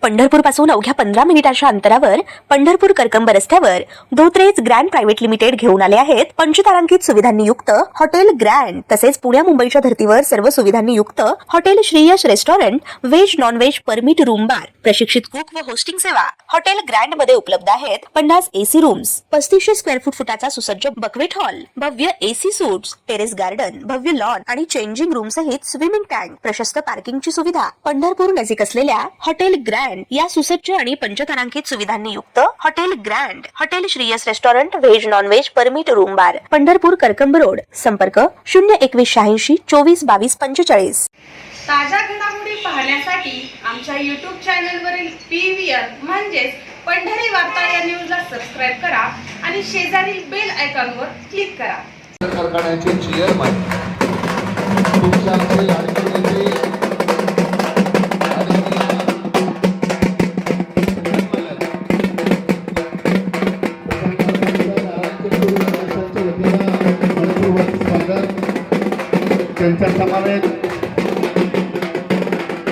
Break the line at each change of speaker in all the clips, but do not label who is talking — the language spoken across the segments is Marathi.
पंढरपूर पासून अवघ्या 15 मिनिटांच्या अंतरावर पंढरपूर करकंब रस्त्यावर धोत्रेज ग्रँड प्रायव्हेट लिमिटेड घेऊन आले आहेत पंचतारांकित सुविधांनी युक्त हॉटेल ग्रँड। तसेच पुण्या मुंबईच्या धर्तीवर सर्व सुविधांनी युक्त hotel Shriyash restaurant, veg non veg permit room bar, प्रशिक्षित कुक व होस्टिंग सेवा हॉटेल ग्रँड मध्ये उपलब्ध आहेत। 50 एसी रूम्स, 3500 स्क्वेअर फुटाचा सुसज्ज बकवेट हॉल, भव्य एसी सूट्स, टेरेस गार्डन, भव्य लॉन आणि चेंजिंग रूम सहित स्विमिंग टँक, प्रशस्त पार्किंगची सुविधा। पंढरपूर नजीक असलेल्या हॉटेल ग्रँड या सुसज्ज आणि पंचतारांकित सुविधांनी युक्त hotel grand, hotel Shriyas restaurant, veg non veg permit room बार, पंढरपूर करकंब रोड। संपर्क 02186 24 22 45।
ताज्या घडामोडी पाहण्यासाठी आमच्या YouTube चॅनलवरील PVR म्हणजेच पंढरी वार्ता या न्यूजला सबस्क्राइब करा आणि शेजारील बेल आयकॉनवर क्लिक करा।
कारखान्याचे चेअरमन तुमच्याकडे लाडके त्यांच्या समावेश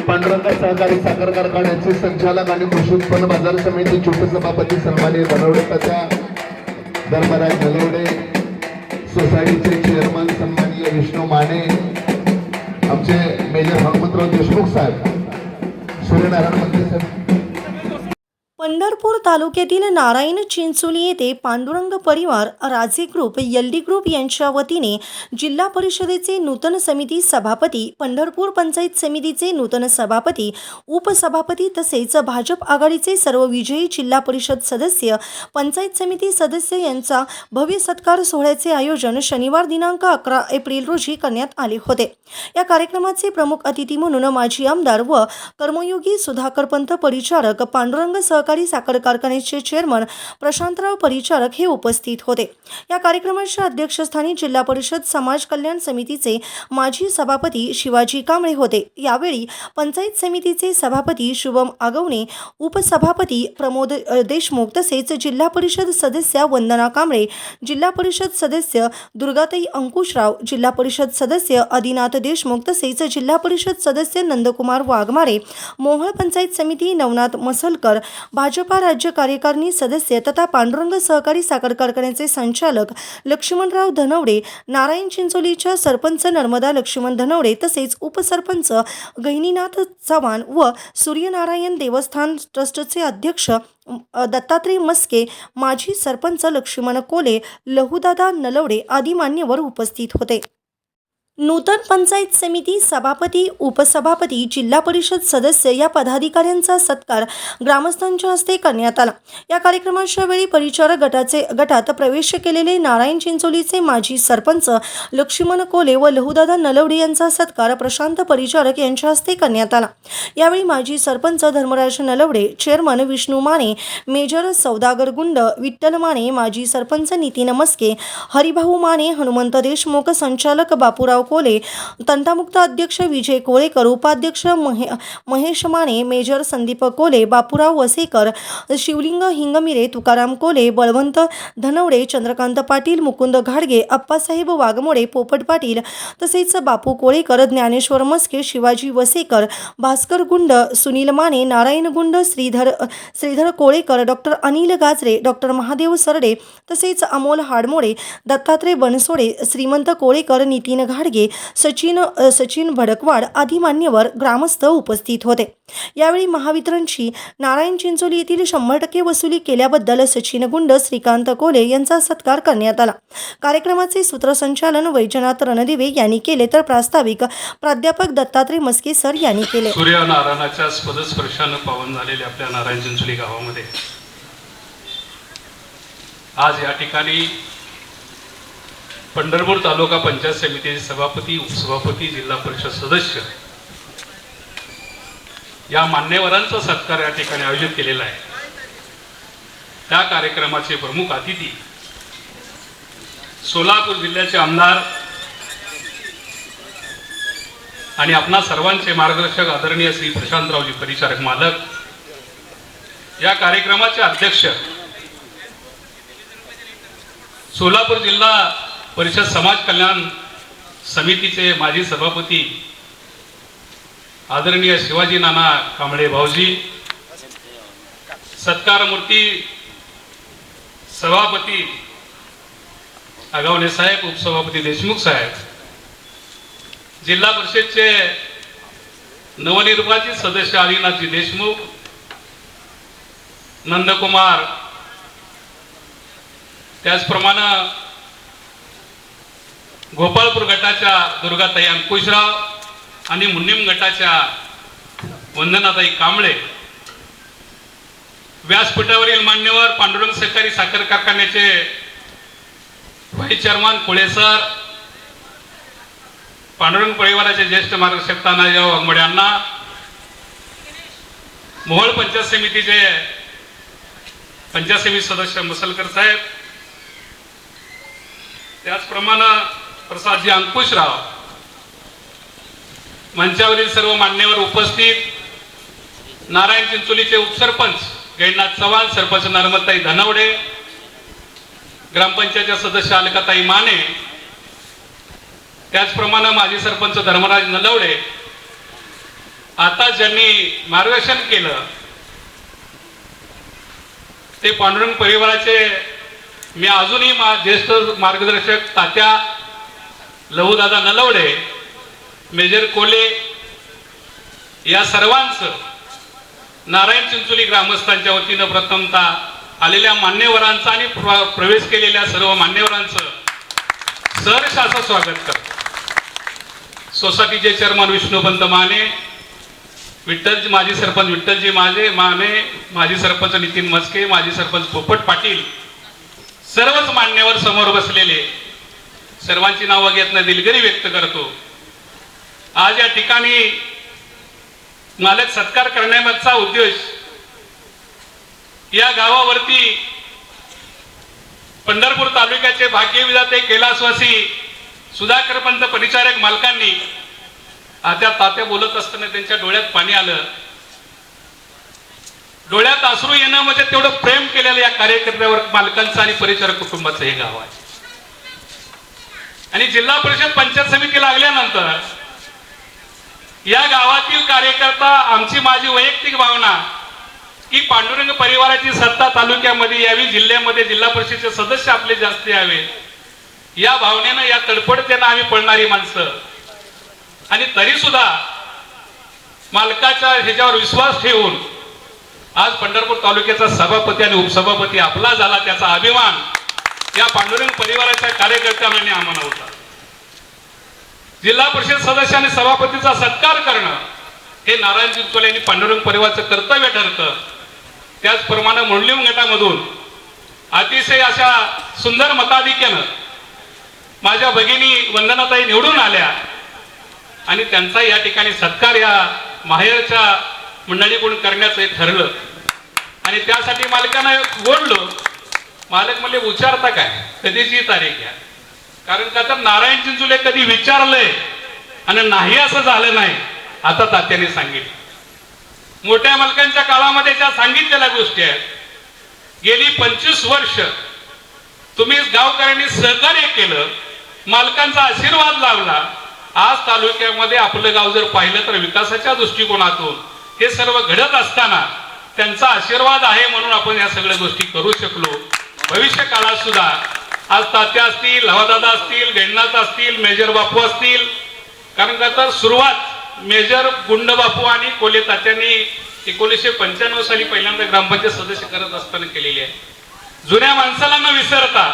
पांडुरंग सहकारी साखर कारखान्याचे संचालक आणि कृषी उत्पन्न बाजार समितीचे उपसभापती सन्माननीय धनवडे तात्या, धर्मराज नलवडे, सोसायटीचे चेअरमन सन्माननीय विष्णू माने, आमचे मेजर हनुमंतराव देशमुख साहेब, सूर्यनारायण मंत्री साहेब।
पंढरपूर तालुक्यातील नारायण चिंचोली येथे पांडुरंग परिवार, राजे ग्रुप, एलडी ग्रुप यांच्या वतीने जिल्हा परिषदेचे नूतन समिती सभापती, पंढरपूर पंचायत समितीचे नूतन सभापती, उपसभापती तसेच भाजप आघाडीचे सर्व विजयी जिल्हा परिषद सदस्य, पंचायत समिती सदस्य यांचा भव्य सत्कार सोहळ्याचे आयोजन शनिवार दिनांक 11 एप्रिल रोजी करण्यात आले होते। या कार्यक्रमाचे प्रमुख अतिथी म्हणून माजी आमदार व कर्मयोगी सुधाकरपंत परिचारक, पांडुरंग सहकारी साखर कारखान्याचे चेअरमन प्रशांतराव परिचारक हे उपस्थित होते। या कार्यक्रमाच्या अध्यक्षस्थानी जिल्हा परिषद समाज कल्याण समितीचे माजी सभापती शिवाजी कांबळे होते। यावेळी पंचायत समितीचे सभापती शुभम आगवणे, उपसभापती प्रमोद देशमुख तसेच जिल्हा परिषद सदस्य वंदना कांबळे, जिल्हा परिषद सदस्य दुर्गाताई अंकुशराव, जिल्हा परिषद सदस्य आदिनाथ देशमुख तसेच जिल्हा परिषद सदस्य नंदकुमार वाघमारे, मोहोळ पंचायत समिती नवनाथ मसलकर, भाजपा राज्य कार्यकारिणी सदस्य तथा पांडुरंग सहकारी साखर कारखान्याचे संचालक लक्ष्मणराव धनवडे, नारायण चिंचोलीच्या सरपंच नर्मदा लक्ष्मण धनवडे तसेच उपसरपंच गहिनीनाथ चव्हाण व सूर्यनारायण देवस्थान ट्रस्टचे अध्यक्ष दत्तात्रय मस्के, माजी सरपंच लक्ष्मण कोले, लहुदादा नलवडे आदी मान्यवर उपस्थित होते। नूतन पंचायत समिती सभापती, उपसभापती, जिल्हा परिषद सदस्य या पदाधिकाऱ्यांचा सत्कार ग्रामस्थांच्या हस्ते करण्यात आला। या कार्यक्रमाच्या वेळी परिचारक गटात प्रवेश केलेले नारायण चिंचोलीचे माजी सरपंच लक्ष्मण कोले व लहुदादा नलवडे यांचा सत्कार प्रशांत परिचारक यांच्या हस्ते करण्यात आला। यावेळी माजी सरपंच धर्मराज नलवडे, चेअरमन विष्णू माने, मेजर सौदागर गुंड, विठ्ठल माने, माजी सरपंच नितीन मस्के, हरिभाऊ माने, हनुमंत देशमुख, संचालक बापूराव कोले, तंटामुक्त अध्यक्ष विजय कोळेकर, उपाध्यक्ष महेश माने, मेजर संदीप कोले, बापूराव वसेकर, शिवलिंग हिंगमिरे, तुकाराम कोले, बळवंत धनवडे, चंद्रकांत पाटील, मुकुंद घाडगे, अप्पासाहेब वाघमोडे, पोपट पाटील तसेच बापू कोळेकर, ज्ञानेश्वर मस्के, शिवाजी वसेकर, भास्कर गुंड, सुनील माने, नारायण गुंड, श्रीधर कोळेकर, डॉक्टर अनिल गाजरे, डॉक्टर महादेव सरडे तसेच अमोल हाडमोडे, दत्तात्रय बनसोडे, श्रीमंत कोळेकर, नितीन घाडगे, सचिन भडकवाड आदी मान्यवर ग्रामस्थ उपस्थित होते। यावेळी महावितरणची नारायण चिंचोली येथील 100% वसुली केल्याबद्दल सचिन गुंड, श्रीकांत कोले यांचा सत्कार करण्यात आला। कार्यक्रमाचे सूत्रसंचालन वैजनाथ रणदिवे यांनी केले तर प्रास्ताविक प्राध्यापक दत्तात्रय मस्के सर यांनी केले।
सूर्यनारायणाच्या पदस्पर्शाने पावन झालेल्या आपल्या नारायण चिंचोली गावामध्ये आज या ठिकाणी पंढरपूर तालुका पंचायत समितीचे सभापती, उपसभापती, जिल्हा परिषद सदस्य या मान्यवरांचा सत्कार या ठिकाणी आयोजित केलेला आहे। त्या कार्यक्रमाचे प्रमुख अतिथी सोलापूर जिल्ह्याचे आमदार आणि आपणा सर्वांचे मार्गदर्शक आदरणीय श्री प्रशांतरावजी परिचारक मालक, या कार्यक्रमाचे अध्यक्ष सोलापूर जिल्हा परिषद समाज कल्याण समितीचे माजी सभापती आदरणीय शिवाजी नाना कांबळे भाऊजी, सत्कार मूर्ती सभापती आगावणे साहेब, उपसभापती देशमुख साहेब, जिल्हा परिषदचे नवनिर्वाचित सदस्य आदिनाथजी देशमुख, नंदकुमार, त्याचप्रमाणे गोपाळपूर गटाच्या दुर्गाताई अंकुशराव आणि मुन्नीम गटाच्या वंदनाताई कांबळे, व्यासपीठावरील मान्यवर पांडुरंग सहकारी साखर कारखान्याचे व्हाईस चेअरमन कुळे सर, पांडुरंग परिवाराचे ज्येष्ठ मार्गदर्शक तानाजीराव वाघमोडे यांना, मोहोळ पंचायत समितीचे पंचायत समिती सदस्य मसलकर साहेब, त्याचप्रमाणे प्रसादजी अंकुशराव, मंचावरील सर्व मान्यवर उपस्थित, नारायण चिंचोलीचे उपसरपंच गैनाथ चव्हाण, सरपंच नर्मदाताई धनवडे, ग्रामपंचायतच्या सदस्य अलकाताई माने, त्याचप्रमाणे माजी सरपंच धर्मराज नलवडे, आता ज्यांनी मार्गदर्शन केलं ते पांडुरंग परिवाराचे मी अजूनही ज्येष्ठ मार्गदर्शक तात्या लहूदादा नलवडे, मेजर कोले, या सर्वांचं नारायण चिंचोली ग्रामस्थांच्या वतीनं प्रथमतः आलेल्या मान्यवरांचं आणि प्रवेश केलेल्या सर्व मान्यवरांचं सहर्ष असं स्वागत करतो. सोसायटीचे चेअरमन विष्णुपंत माने, विठ्ठलजी माजी सरपंच विठ्ठलजी माने, माजी सरपंच नितीन मस्के, माजी सरपंच पोपट पाटील, सर्वच मान्यवर समोर बसलेले, सर्वांची नावं घेतनं दिलगिरी व्यक्त करतो. आज या ठिकाणी मालक सत्कार करण्यामागचा उद्देश या गावावरती पंढरपूर तालुक्याचे भाग्यविधाते कैलासवासी सुधाकरपंत परिचारक मालकांनी आता तात्या बोलत असताना त्यांच्या डोळ्यात पाणी आलं. डोळ्यात अश्रू येणं म्हणजे तेवढं प्रेम केलेलं या कार्यकर्त्यावर मालकांचं आणि परिचारक कुटुंबाचं हे गाव आहे. आणि जिल्हा परिषद पंचायत समिती लागल्यानंतर या गावातील कार्यकर्ता, आमची माझी वैयक्तिक भावना की पांडुरंग परिवाराची सत्ता तालुक्यामध्ये यावी, जिल्ह्यामध्ये जिल्हा परिषदेचे सदस्य आपले जास्त यावे, या भावनेनं, या तडफडतेनं आम्ही पळणारी माणसं. आणि तरी सुद्धा मालकाच्या ह्याच्यावर विश्वास ठेवून आज पंढरपूर तालुक्याचा सभापती आणि उपसभापती आपला झाला, त्याचा अभिमान या पांडुरंग परिवाराच्या कार्यकर्त्यांनी आम्हाला होता. जिल्हा परिषद सदस्य आणि सभापतीचा सत्कार करणं हे नारायण चिंचोली आणि पांडुरंग परिवाराचं कर्तव्य ठरतं. त्याचप्रमाणे मुंडलिम गटामधून अतिशय अशा सुंदर मताधिक्यानं माझ्या भगिनी वंदनाताई निवडून आल्या आणि त्यांचा या ठिकाणी सत्कार या माहेरच्या मंडळीकडून करण्याचं ठरलं. आणि त्यासाठी मालकांना बोललो. मालक म्हणले विचारता काय, कधीची तारीख आहे? कारण का तर नारायण चिंचोली कधी विचारलंय आणि नाही असं झालं नाही. आता तात्याने सांगितलं. मोठ्या मालकांच्या काळामध्ये ज्या सांगितलेल्या गोष्टी आहेत, गेली 25 वर्ष तुम्ही गावकऱ्यांनी सहकार्य केलं, मालकांचा आशीर्वाद लावला. आज तालुक्यामध्ये आपलं गाव जर पाहिलं तर विकासाच्या दृष्टिकोनातून हे सर्व घडत असताना त्यांचा आशीर्वाद आहे म्हणून आपण या सगळ्या गोष्टी करू शकलो. भविष्य काळात सुद्धा आज तात्या असतील, लवादादा असतील, गैनाथ असतील, मेजर बापू असतील, कारण का तर सुरुवात मेजर गुंड बापू आणि कोले तात्यांनी 1995 साली पहिल्यांदा ग्रामपंचायत सदस्य करत असताना केलेली आहे. जुन्या माणसाला न विसरता,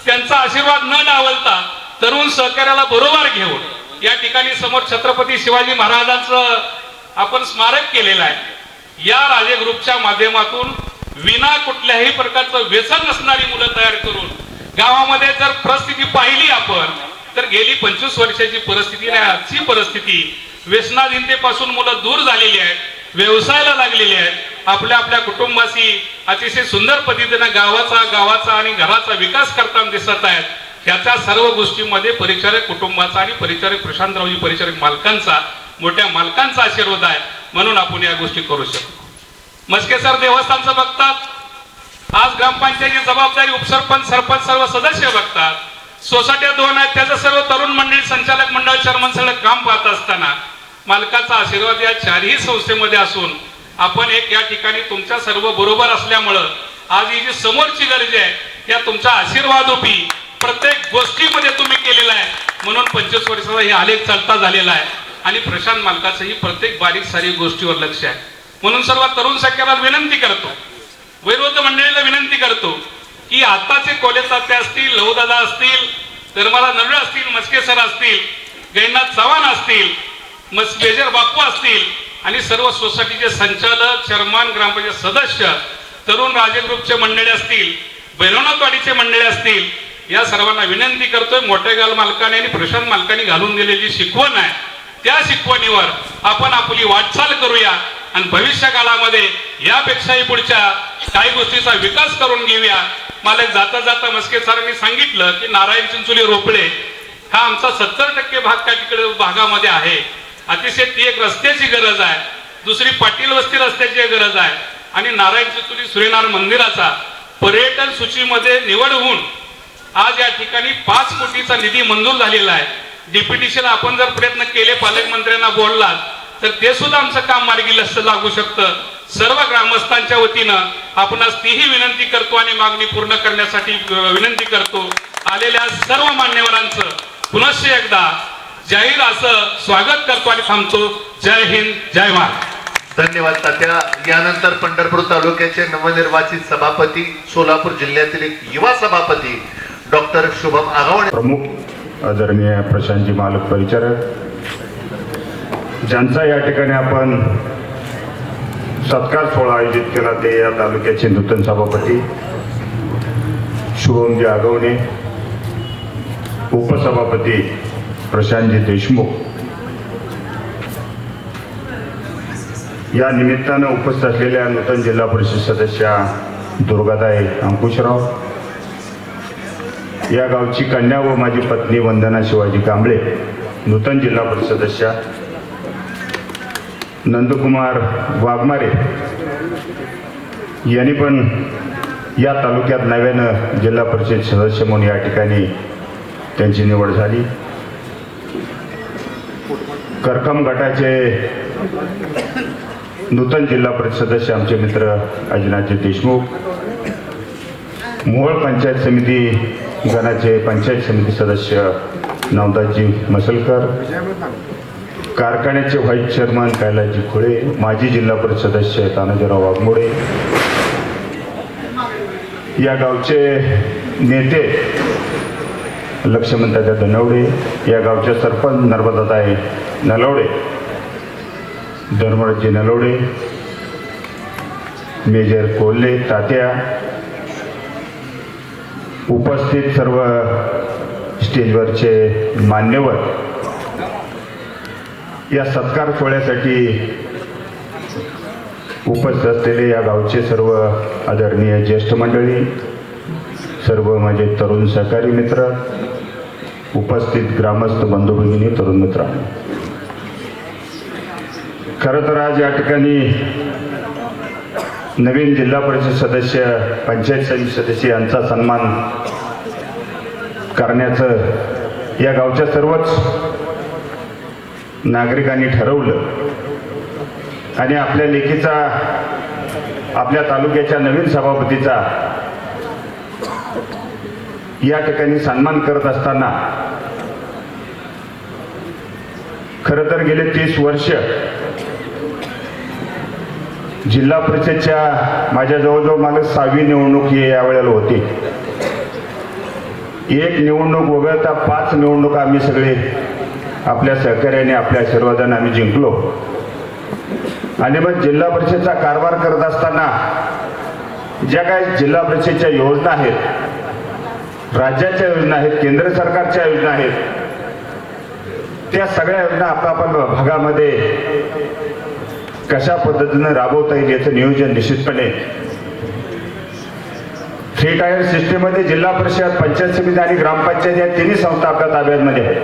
त्यांचा आशीर्वाद न डावलता, तरुण सहकार्याला बरोबर घेऊन या ठिकाणी समोर छत्रपती शिवाजी महाराजांचं आपण स्मारक केलेलं आहे. या राजे ग्रुपच्या माध्यमातून विना कुठल्याही प्रकारचं व्यसन नसणारी मुलं तयार करून गावामध्ये जर परिस्थिती पाहिली आपण तर गेली 25 वर्षाची परिस्थिती नाही, आजची परिस्थिती व्यसनाधीनतेपासून मुलं दूर झालेली आहेत, व्यवसायाला लागलेली आहेत, आपल्या आपल्या कुटुंबाशी अतिशय सुंदर पद्धतीने गावाचा आणि घराचा विकास करताना दिसत आहेत. ह्याच्या सर्व गोष्टींमध्ये परिचारक कुटुंबाचा आणि परिचारक प्रशांतरावजी परिचारक मालकांचा, मोठ्या मालकांचा आशीर्वाद आहे म्हणून आपण या गोष्टी करू शकतो. मस्केसर देवस्थानचं बघतात, आज ग्रामपंचायतीची जबाबदारी उपसरपंच, सरपंच सर्व सदस्य बघतात. सोसायट्या 2 आहेत, त्याचं सर्व तरुण मंडळी, संचालक मंडळ, चेअरमन सगळं काम पाहत असताना मालकाचा आशीर्वाद या 4ही संस्थेमध्ये असून आपण एक या ठिकाणी तुमच्या सर्व बरोबर असल्यामुळं आज ही जी समोरची गरज आहे त्या तुमच्या आशीर्वादरूपी प्रत्येक गोष्टीमध्ये तुम्ही केलेला आहे, म्हणून 25 वर्षाचा हे आलेख चालता झालेला आहे आणि प्रशांत मालकाचंही प्रत्येक बारीक सारीक गोष्टीवर लक्ष आहे. म्हणून सर्व तरुण सख्याला विनंती करतो, वयोवृद्ध मंडळीला विनंती करतो की आताचे कोले तात्या असतील, लहूदादा असतील, धर्माला नरळे असतील, मस्के सर असतील, गैनाथ चव्हाण असतील, मेजर बापू असतील आणि सर्व सोसायटीचे संचालक, चेअरमन, ग्रामपंचायत सदस्य, तरुण राजे ग्रुपचे मंडळी असतील, भैरवनाथवाडीचे मंडळी असतील, या सर्वांना विनंती करतोय, मोठेगाव मालकाने आणि प्रशांत मालकाने घालून दिलेली शिकवण आहे त्या शिकवणीवर आपण आपली वाटचाल करूया आणि भविष्य काळामध्ये यापेक्षाही पुढच्या काही गोष्टीचा विकास करून घेऊया. मला जाता जाता मस्के सरांनी सांगितलं की नारायण चिंचोली रोपळे हा आमचा 70% भाग त्या तिकडे भागामध्ये आहे. अतिशय ती एक रस्त्याची गरज आहे, दुसरी पाटील वस्ती रस्त्याची गरज आहे आणि नारायण चिंचोली सूर्यनारायण मंदिराचा पर्यटन सूचीमध्ये निवड होऊन आज या ठिकाणी 5 कोटीचा निधी मंजूर झालेला आहे. डिप्युटेशन आपण जर प्रयत्न केले, पालकमंत्र्यांना बोललात तर ते सुद्धा आमचं काम मार्गी लागू शकतं. सर्व ग्रामस्थांच्या वतीनं आपणास तीही विनंती करतो आणि मागणी पूर्ण करण्यासाठी विनंती करतो. आलेल्या सर्व मान्यवरांचं पुनश्च एकदा जाहीर असं स्वागत करतो आणि थांबतो. जय हिंद, जय महाराष्ट्र.
धन्यवाद तात्या. यानंतर पंढरपूर तालुक्याचे नवनिर्वाचित सभापती, सोलापूर जिल्ह्यातील एक युवा सभापती डॉक्टर शुभम आगावणे.
प्रमुख आदरणीय प्रशांतजी मालक परिचारक, ज्यांचा या ठिकाणी आपण सत्कार सोहळा आयोजित केला ते या तालुक्याचे नूतन सभापती शुभमजी आगवणे, उपसभापती प्रशांतजी देशमुख, या निमित्तानं उपस्थित असलेल्या नूतन जिल्हा परिषद सदस्या दुर्गाताई अंकुशराव, या गावची कन्या व माझी पत्नी वंदना शिवाजी कांबळे, नूतन जिल्हा परिषद सदस्या नंदकुमार वाघमारे यांनी पण या तालुक्यात नव्यानं जिल्हा परिषद सदस्य म्हणून या ठिकाणी त्यांची निवड झाली. करकम गटाचे नूतन जिल्हा परिषद सदस्य आमचे मित्र अजिनाथजी देशमुख, मोहोळ पंचायत समिती गणाचे पंचायत समिती सदस्य नवदासजी मसलकर, कारखान्याचे व्हाईस चेअरमन कैलासजी खुळे, माजी जिल्हा परिषद सदस्य तानाजीराव वाघमोडे, या गावचे नेते लक्ष्मणदादा धनवडे, या गावचे सरपंच नर्मदाताई नलवडे, धर्मराजजी नलवडे, मेजर कोल्हे तात्या, उपस्थित सर्व स्टेजवरचे मान्यवर, या सत्कार सोहळ्यासाठी उपस्थित असलेले या गावचे सर्व आदरणीय ज्येष्ठ मंडळी, सर्व माझे तरुण सहकारी मित्र, उपस्थित ग्रामस्थ बंधू भगिनी, तरुण मित्रांनो, खरं तर आज या ठिकाणी नवीन जिल्हा परिषद सदस्य, पंचायत समिती सदस्य यांचा सन्मान करण्याचं या गावच्या सर्वच नागरिकांनी ठरवलं आणि आपल्या लेखीचा, आपल्या तालुक्याच्या नवीन सभापतीचा या ठिकाणी सन्मान करत असताना खरं तर गेले 30 वर्ष जिल्हा परिषदच्या माझ्या जवळजवळ मला 6वी निवडणूक ही यावेळेला होती. एक निवडणूक वगळता 5 निवडणूक आम्ही सगळे आपल्या सहकार्याने, आपल्या आशीर्वादाने आम्ही जिंकलो. आणि मग जिल्हा परिषदचा कारभार करत असताना ज्या काही जिल्हा परिषदच्या योजना आहेत, राज्याच्या योजना आहेत, केंद्र सरकारच्या योजना आहेत, त्या सगळ्या योजना आपापल्या भागामध्ये कशा पद्धतीने राबवता येईल याचं नियोजन निश्चितपणे 3 टायर सिस्टीममध्ये जिल्हा परिषद, पंचायत समिती आणि ग्रामपंचायत या तिन्ही संस्था आपल्या ताब्यामध्ये आहेत.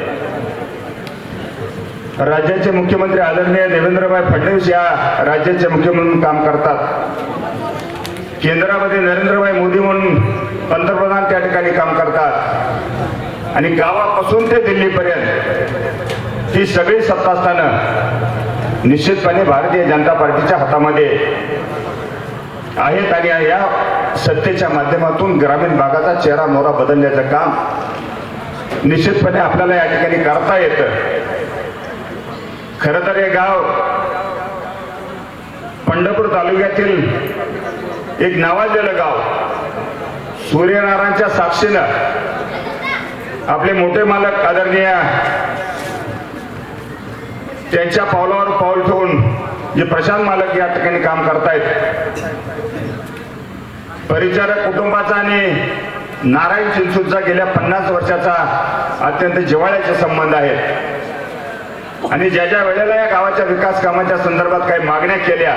राज्याचे मुख्यमंत्री आदरणीय देवेंद्रभाई फडणवीस या राज्याचे मुख्यमंत्री म्हणून काम करतात. केंद्रामध्ये नरेंद्रभाई मोदी म्हणून पंतप्रधान त्या ठिकाणी काम करतात. आणि गावापासून ते दिल्लीपर्यंत ही सगळी सत्ता असताना निश्चितपणे भारतीय जनता पार्टीच्या हातामध्ये आहेत आणि या सत्तेच्या माध्यमातून ग्रामीण भागाचा चेहरा मोहरा बदलण्याचं काम निश्चितपणे आपल्याला या ठिकाणी करता येतं. खरं तर हे गाव पंढरपूर तालुक्यातील एक नावाजलेलं गाव. सूर्यनारायणच्या साक्षीनं आपले मोठे मालक आदरणीय त्यांच्या पावलावर पाऊल ठेवून जे प्रशांत मालक या ठिकाणी काम करतायत, परिचारक कुटुंबाचा आणि नारायण चिंचूचा गेल्या 50 वर्षाचा अत्यंत जिव्हाळ्याचे संबंध आहेत. आणि ज्या ज्या वेळेला या गावाच्या विकास कामाच्या संदर्भात काही मागण्या केल्या,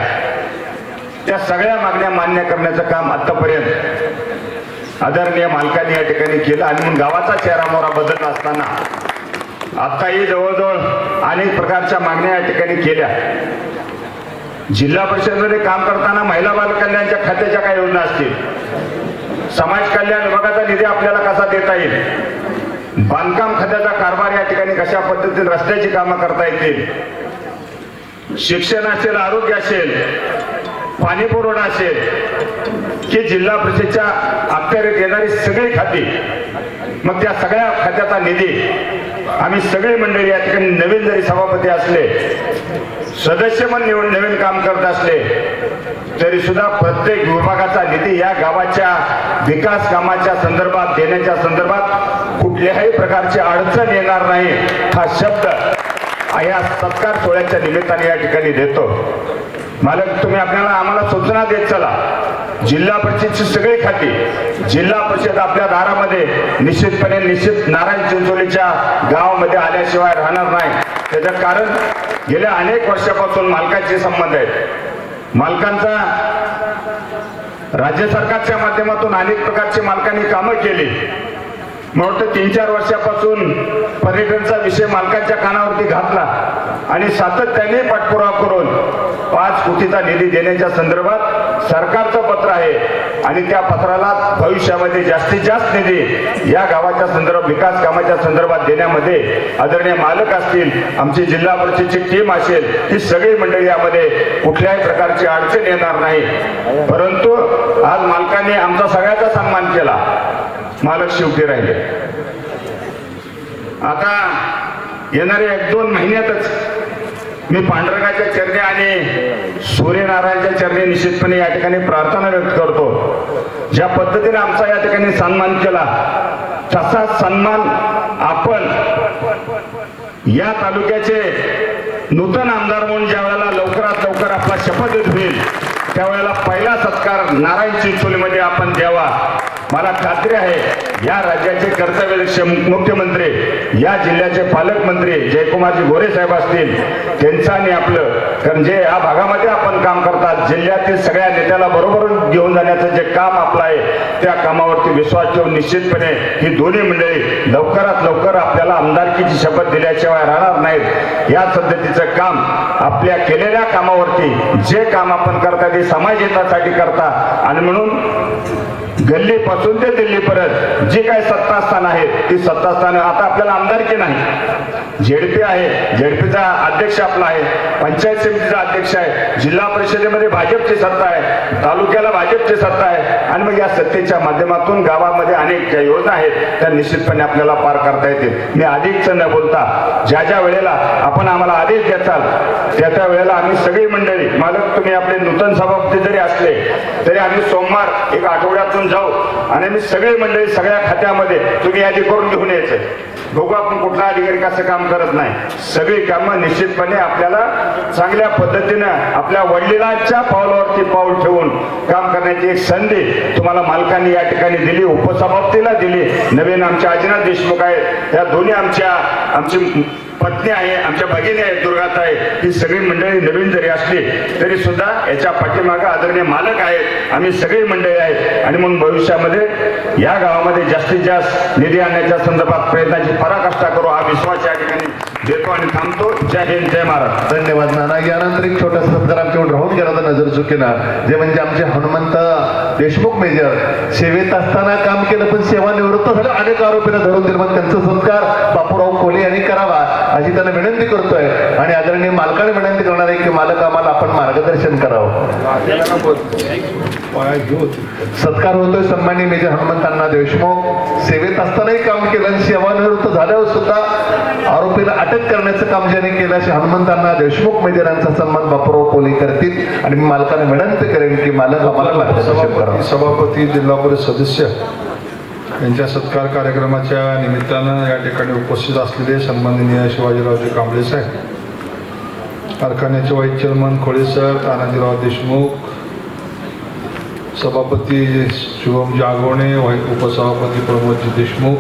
त्या सगळ्या मागण्या मान्य करण्याचं काम आतापर्यंत आदरणीय मालकांनी या ठिकाणी केलं. आणि मग गावाचा चेहरा मोहरा बदलत असताना आताही जवळजवळ अनेक प्रकारच्या मागण्या या ठिकाणी केल्या. जिल्हा परिषदेमध्ये काम करताना महिला बाल कल्याणच्या खात्याच्या काही योजना असतील, समाज कल्याण विभागाचा निधी आपल्याला कसा देता येईल, बांधकाम खात्याचा कारभार या ठिकाणी कशा पद्धतीने रस्त्याची कामं करता येतील, शिक्षण असेल, आरोग्य असेल, पाणी पुरवठा असेल, की जिल्हा परिषदेच्या अखत्यारीत येणारी सगळी खाती, मग त्या सगळ्या खात्याचा निधी आम्ही सगळी मंडळी या ठिकाणी नवीन जरी सभापती असले, सदस्य पण निवडून नवीन काम करत असले तरी सुद्धा प्रत्येक विभागाचा निधी या गावाच्या विकास कामाच्या संदर्भात देण्याच्या संदर्भात कुठल्याही प्रकारची अडचण येणार नाही हा शब्द या सत्कार सोहळ्याच्या निमित्ताने या ठिकाणी देतो. मालक, तुम्ही आम्हाला सूचना देत चला. जिल्हा परिषदची सगळी खाती, जिल्हा परिषद आपल्या दारामध्ये निश्चित नारायण चिंचोलीच्या गावामध्ये आल्याशिवाय राहणार नाही. त्याचं कारण गेल्या अनेक वर्षापासून मालकाचे संबंध आहेत. मालकांचा राज्य सरकारच्या माध्यमातून अनेक प्रकारची मालकांनी कामं केली. म्हणून 3-4 वर्षापासून पर्यटनचा विषय मालकांच्या कानावरती घातला आणि सातत्याने पाठपुरावा करून 5 कोटीचा निधी देण्याच्या संदर्भात सरकारचं पत्र आहे आणि त्या पत्राला भविष्यामध्ये जास्तीत जास्त निधी या गावाच्या संदर्भात विकास कामाच्या संदर्भात देण्यामध्ये आदरणीय मालक असतील, आमची जिल्हा परिषदेची टीम असेल, ही सगळी मंडळी यामध्ये कुठल्याही प्रकारची अडचण येणार नाही. परंतु आज मालकांनी आमचा सगळ्याचा सन्मान केला, मालक शेवटी राहिले. आता येणाऱ्या 1-2 महिन्यातच मी पांडुरंगाच्या चरणी आणि सूर्यनारायणच्या चरणी निश्चितपणे या ठिकाणी प्रार्थना व्यक्त करतो. ज्या पद्धतीने आमचा या ठिकाणी सन्मान केला, तसा सन्मान आपण या तालुक्याचे नूतन आमदार म्हणून ज्या वेळेला लवकरात लवकर आपला शपथ होईल त्यावेळेला पहिला सत्कार नारायण चिंचोलीमध्ये आपण द्यावा. मला खात्री आहे या राज्याचे कर्तव्यदक्ष मुख्यमंत्री, या जिल्ह्याचे पालकमंत्री जयकुमारजी गोरे साहेब असतील, त्यांचं आणि आपलं, कारण जे या भागामध्ये आपण काम करतात, जिल्ह्यातील सगळ्या नेत्याला बरोबर घेऊन जाण्याचं जे काम आपलं आहे, त्या कामावरती विश्वास ठेवून निश्चितपणे ही दोन्ही मंडळी लवकरात लवकर आपल्याला आमदारकीची शपथ दिल्याशिवाय राहणार नाहीत. या पद्धतीचं काम आपल्या केलेल्या कामावरती जे काम आपण करता ते समाज हितासाठी करता आणि म्हणून गल्लीपासून ते दिल्लीपर्यंत जी काही सत्तास्थान आहेत ती सत्तास्थान आता आपल्याला आमदारकी नाही, झेडपी आहे, झेडपीचा अध्यक्ष आपला आहे, पंचायत समितीचा अध्यक्ष आहे, जिल्हा परिषदेमध्ये भाजपची सत्ता आहे, तालुक्याला भाजपची सत्ता आहे आणि मग या सत्तेच्या माध्यमातून गावामध्ये अनेक ज्या योजना आहेत त्या निश्चितपणे आपल्याला पार करता येतील. मी अधिकच न बोलता ज्या ज्या वेळेला आपण आम्हाला आदेश देताल त्या वेळेला आम्ही सगळी मंडळी, मालक तुम्ही आपले नूतन सभापती जरी असले तरी आम्ही सोमवार एक आठवड्यातून जाऊ आणि मी सगळी मंडळी सगळ्या खात्यामध्ये तुम्ही यादी करून घेऊन यायचं. बघू आपण कुठला अधिकारी कसं काम करत नाही, सगळी कामं निश्चितपणे आपल्याला चांगल्या पद्धतीनं आपल्या वडिलांच्या पावलावरती पाऊल ठेवून काम करण्याची एक संधी तुम्हाला मालकांनी या ठिकाणी दिली, उपसभापतीला दिली. नवीन आमच्या अजिनाथ देशमुख आहेत, त्या दोन्ही आमची पत्नी आहे, आमच्या भगिनी आहेत, दुर्गाताई, ही सगळी मंडळी नवीन जरी असली तरी सुद्धा याच्या पाठीमागे आदरणीय मालक आहेत, आम्ही सगळी मंडळी आहेत आणि म्हणून भविष्यामध्ये या गावामध्ये जास्तीत जास्त निधी आणण्याच्या संदर्भात प्रयत्नाची पराकाष्ठा करू हा विश्वास या ठिकाणी देतो. घेतो आणि थांबतो. जय हिंद, जय महाराष्ट्र.
धन्यवाद नाना. यानंतर एक छोटा सत्कार आमच्याकडून राहून गेला होता नजर चुकीनं, जे म्हणजे आमचे हनुमंत देशमुख मेजर सेवेत असताना काम केलं पण सेवानिवृत्त झालं, अनेक आरोपींना धरून दिलं. मग त्यांचा सत्कार बापूराव कोले यांनी करावा अशी त्यांना विनंती करतोय आणि आदरणीय मालकाने विनंती करणार आहे की मालक आम्हाला आपण मार्गदर्शन करावं. सत्कार होतोय सन्माननीय मेजर हनुमंतांना देशमुख. सेवेत असतानाही काम केलं आणि सेवानिवृत्त झाल्यावर सुद्धा आरोपीला अटक करण्याचं काम ज्याने केलं असे हनुमंतांना देशमुख मेजर यांचा सन्मान बापूराव कोले करतील आणि मी मालकाने विनंती करेन की मालक आम्हाला मार्गदर्शन करावं.
सभापती, जिल्हा परिषद सदस्य यांच्या सत्कार कार्यक्रमाच्या निमित्तानं या ठिकाणी उपस्थित असलेले सन्माननीय शिवाजीरावजी कांबळे साहेब, कारखान्याचे vice chairman Khole sir, Tanajirao Deshmukh, सभापती शिवम जागवणे, उपसभापती प्रमोदजी देशमुख,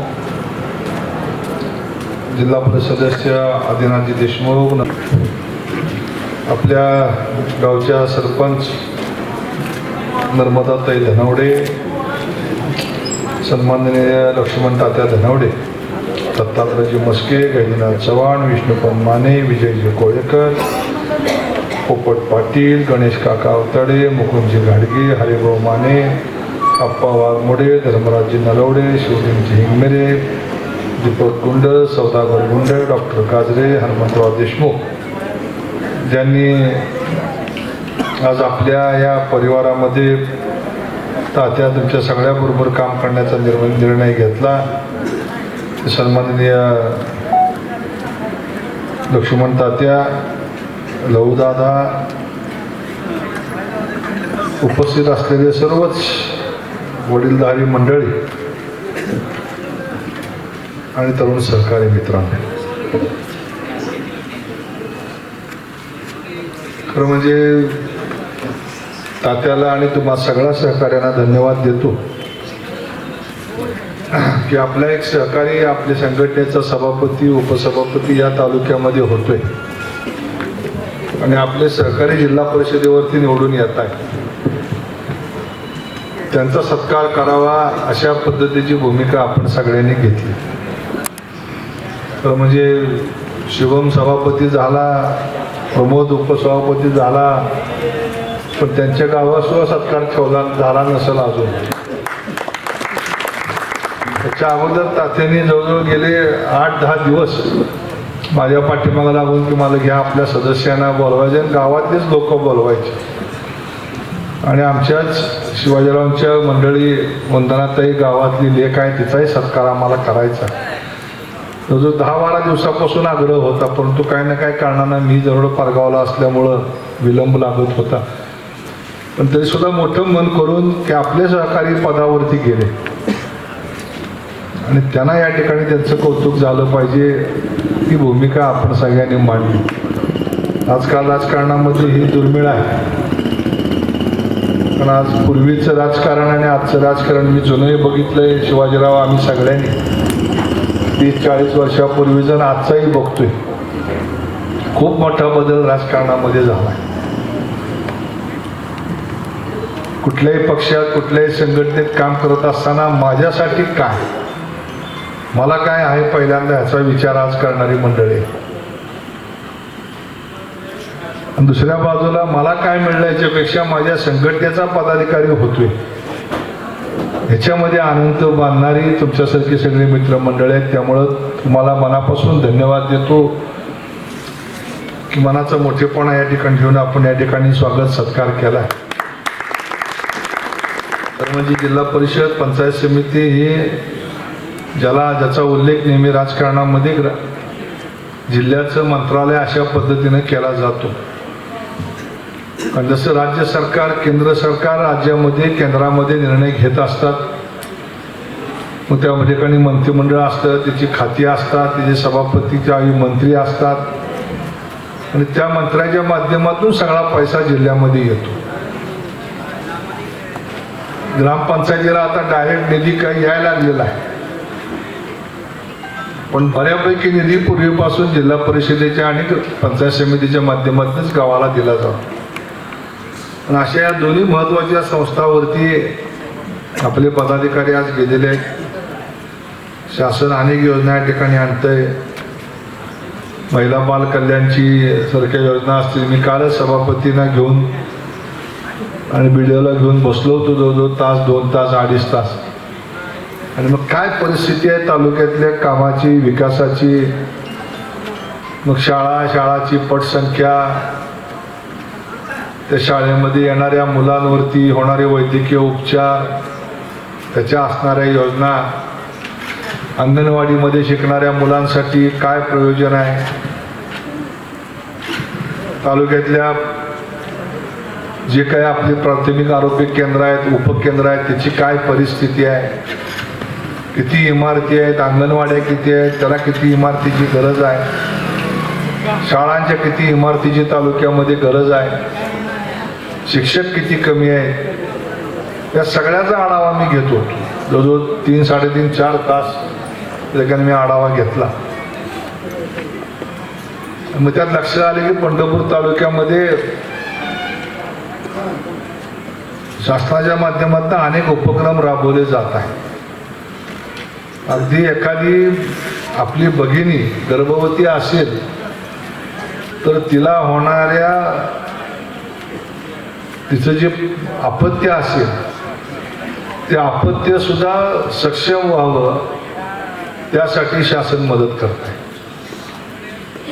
जिल्हा परिषद सदस्य आदिनाथजी देशमुख, आपल्या गावच्या सरपंच नर्मदाताई धनवडे, सन्माननीय लक्ष्मण तात्या धनवडे, दत्तात्रयजी मस्के, गहिनीनाथ चव्हाण, विष्णुपन माने, विजयजी कोळेकर, पोपट पाटील, गणेश काका अवताडे, मुकुंदजी घाडगे, हरिभाऊ माने, अप्पा वाघमोडे, धर्मराजजी नलवडे, शिवलिंगजी हिंगमेरे, दीपक गुंड, सौदागर गुंड, डॉक्टर गाजरे, हनुमंतराव देशमुख, ज्यांनी आज आपल्या या परिवारामध्ये तात्या तुमच्या सगळ्याबरोबर काम करण्याचा निर्णय घेतला. सन्माननीय लक्ष्मण तात्या, लहूदादा, उपस्थित असलेले सर्वच वडीलधारी मंडळी आणि तरुण सहकारी मित्रांनो, खरं म्हणजे तात्याला आणि तुम्हा सगळ्या सहकार्यांना धन्यवाद देतो की आपला एक सहकारी आपल्या संघटनेचा सभापती उपसभापती या तालुक्यामध्ये होतोय आणि आपले सहकारी जिल्हा परिषदेवरती निवडून येत आहे. त्यांचा सत्कार करावा अशा पद्धतीची भूमिका आपण सगळ्यांनी घेतली. तर म्हणजे शिवम सभापती झाला, प्रमोद उपसभापती झाला, पण त्यांच्या गावात सुद्धा सत्कार ठेवला झाला नसेल अजून. त्याच्या अगोदर तात्यांनी जवळजवळ गेले 8-10 दिवस माझ्या पाठीमागं लागून की मला घ्या आपल्या सदस्यांना बोलवायचे आणि गावातलेच लोक बोलवायचे आणि आमच्याच शिवाजीरावांच्या मंडळी वंदनाताई गावातली लेख आहे तिचाही सत्कार आम्हाला करायचा. जो 10-12 दिवसापासून आग्रह होता, परंतु काही ना काही कारणानं मी जवळ पारगावला असल्यामुळं विलंब लागत होता. पण तरी सुद्धा मोठं मन करून की आपले सहकारी पदावरती गेले आणि त्यांना या ठिकाणी त्यांचं कौतुक झालं पाहिजे ही भूमिका आपण सगळ्यांनी मांडली. आजकाल राजकारणामध्ये ही दुर्मिळ आहे, पण आज पूर्वीचं राजकारण आणि आजचं राजकारण मी जुनंही बघितलंय. शिवाजीराव आम्ही सगळ्यांनी 30-40 वर्षापूर्वीचा आजचाही बघतोय. खूप मोठा बदल राजकारणामध्ये झाला. कुठल्याही पक्षात कुठल्याही संघटनेत काम करत असताना माझ्यासाठी काय, मला काय आहे पहिल्यांदा ह्याचा विचार आज करणारी मंडळी, आणि दुसऱ्या बाजूला मला काय मिळलं याच्यापेक्षा माझ्या संघटनेचा पदाधिकारी होतोय ह्याच्यामध्ये आनंद बांधणारी तुमच्यासारखी सगळी मित्रमंडळी आहेत. त्यामुळं तुम्हाला मनापासून धन्यवाद देतो की मनाचा मोठेपणा या ठिकाणी घेऊन आपण या ठिकाणी स्वागत सत्कार केला. तर म्हणजे जिल्हा परिषद पंचायत समिती ही ज्याचा उल्लेख नेहमी राजकारणामध्ये जिल्ह्याचं मंत्रालय अशा पद्धतीने केला जातो. आणि जसं राज्य सरकार केंद्र सरकार राज्यामध्ये केंद्रामध्ये निर्णय घेत असतात, मग त्या ठिकाणी मंत्रिमंडळ असतं, त्याची खाती असतात, त्याचे सभापतीच्या मंत्री असतात आणि त्या मंत्र्याच्या माध्यमातून सगळा पैसा जिल्ह्यामध्ये येतो. ग्रामपंचायतीला आता डायरेक्ट निधी काही यायला लागलेला आहे, पण बऱ्यापैकी निधी पूर्वीपासून जिल्हा परिषदेच्या आणि पंचायत समितीच्या माध्यमातूनच गावाला दिला जातो. पण अशा या दोन्ही महत्त्वाच्या संस्थावरती आपले पदाधिकारी आज गेलेले आहेत. शासन अनेक योजना या ठिकाणी आणतंय. महिला बाल कल्याणची सारख्या योजना असतील. मी कालच सभापतींना घेऊन आणि बीडीओला घेऊन बसलो होतो जवळजवळ तास, 2 तास, 2.5 तास. आणि मग काय परिस्थिती आहे तालुक्यातल्या कामाची, विकासाची. मग शाळाची पटसंख्या, त्या शाळेमध्ये येणाऱ्या मुलांवरती होणारे वैद्यकीय उपचार, त्याच्या असणाऱ्या योजना, अंगणवाडीमध्ये शिकणाऱ्या मुलांसाठी काय प्रयोजन आहे, तालुक्यातल्या जे काही आपली प्राथमिक आरोग्य केंद्र आहेत, उपकेंद्र आहेत, त्याची काय परिस्थिती आहे, किती इमारती आहेत, अंगणवाड्या किती आहेत, त्याला किती इमारतीची गरज आहे, शाळांच्या किती इमारतीची तालुक्यामध्ये गरज आहे, शिक्षक किती कमी आहेत, या सगळ्याचा आढावा मी घेतो. जवळजवळ 3, 3.5, 4 तास मी आढावा घेतला. मग त्यात लक्षात आले की पंढरपूर तालुक्यामध्ये शासनाच्या माध्यमातून अनेक उपक्रम राबवले जात आहेत. अगदी एखादी आपली भगिनी गर्भवती असेल तर तिला होणाऱ्या तिचं जे अपत्य असेल ते अपत्य सुद्धा सक्षम व्हावं त्यासाठी शासन मदत करत आहे.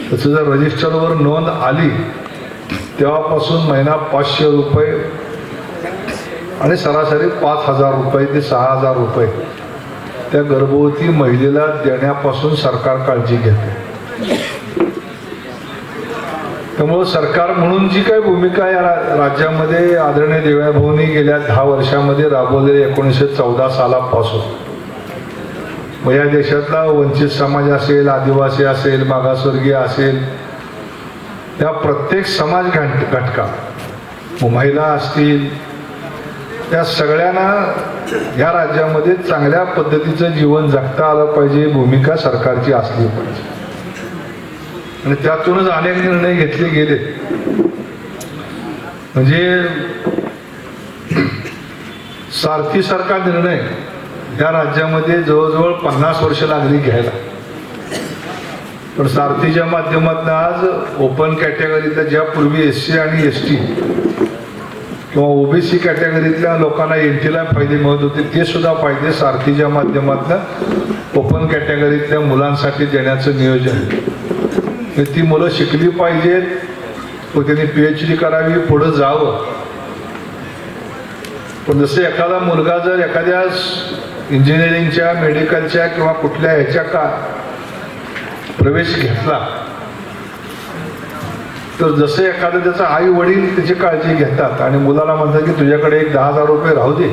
त्याचं जर रजिस्टरवर नोंद आली तेव्हापासून महिना 500 रुपये आणि सरासरी 5,000 रुपये ते 6,000 रुपये त्या गर्भवती महिलेला देण्यापासून सरकार काळजी घेते. त्यामुळं सरकार म्हणून जी काही भूमिका या राज्यामध्ये आदरणीय देवेभाऊंनी गेल्या 10 वर्षामध्ये राबवलेली 1914 सालापासून, मग या देशातला वंचित समाज असेल, आदिवासी असेल, मागासवर्गीय असेल, त्या प्रत्येक समाज घटका, महिला असतील, त्या सगळ्यांना या राज्यामध्ये चांगल्या पद्धतीचं जीवन जगता आलं पाहिजे, भूमिका सरकारची असली पाहिजे. आणि त्यातूनच अनेक निर्णय घेतले गेले. म्हणजे सारथीसारखा निर्णय या राज्यामध्ये जवळजवळ 50 वर्ष लागली घ्यायला. पण सारथीच्या माध्यमातून आज ओपन कॅटेगरीतल्या ज्या पूर्वी SC आणि ST किंवा OBC कॅटेगरीतल्या लोकांना एनटीला फायदे मिळत होते, ते सुद्धा फायदे सारथीच्या माध्यमातून ओपन कॅटेगरीतल्या मुलांसाठी देण्याचं नियोजन. ती मुलं शिकली पाहिजेत व त्यांनी PhD करावी, पुढं जावं. पण जसं एखादा मुलगा जर एखाद्या इंजिनिअरिंगच्या, मेडिकलच्या किंवा कुठल्या ह्याच्या का प्रवेश घेतला तर जसं एखादं त्याचा आई वडील त्याची काळजी घेतात आणि मुलाला म्हणतात की तुझ्याकडे एक 10,000 रुपये राहू दे,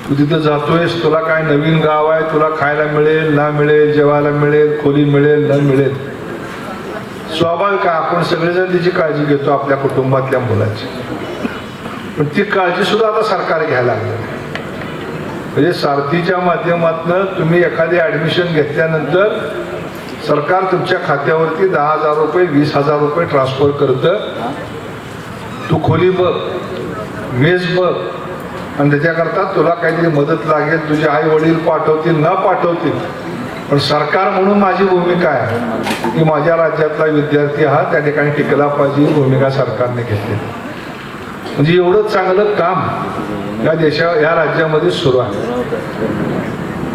तू तिथं जातोयस, तुला काय नवीन गाव आहे, तुला खायला मिळेल ना मिळेल, जेवायला मिळेल, खोली मिळेल न मिळेल, स्वाभाविक आहे आपण सगळेजण तिची काळजी घेतो आपल्या कुटुंबातल्या मुलाची. पण ती काळजी सुद्धा आता सरकार घ्यायला लागलं. म्हणजे सारथीच्या माध्यमातून तुम्ही एखादी ऍडमिशन घेतल्यानंतर सरकार तुमच्या खात्यावरती 10,000 रुपये, 20,000 रुपये ट्रान्सफर करतं. तू खोली बघ, मेस बघ, आणि त्याच्याकरता तुला काहीतरी मदत लागेल, तुझे आई वडील पाठवतील न पाठवतील, पण सरकार म्हणून माझी भूमिका आहे की माझ्या राज्यातला विद्यार्थी हा त्या ठिकाणी टिकला पाहिजे, ही भूमिका सरकारने घेतली. म्हणजे एवढं चांगलं काम या राज्यामध्ये सुरू आहे.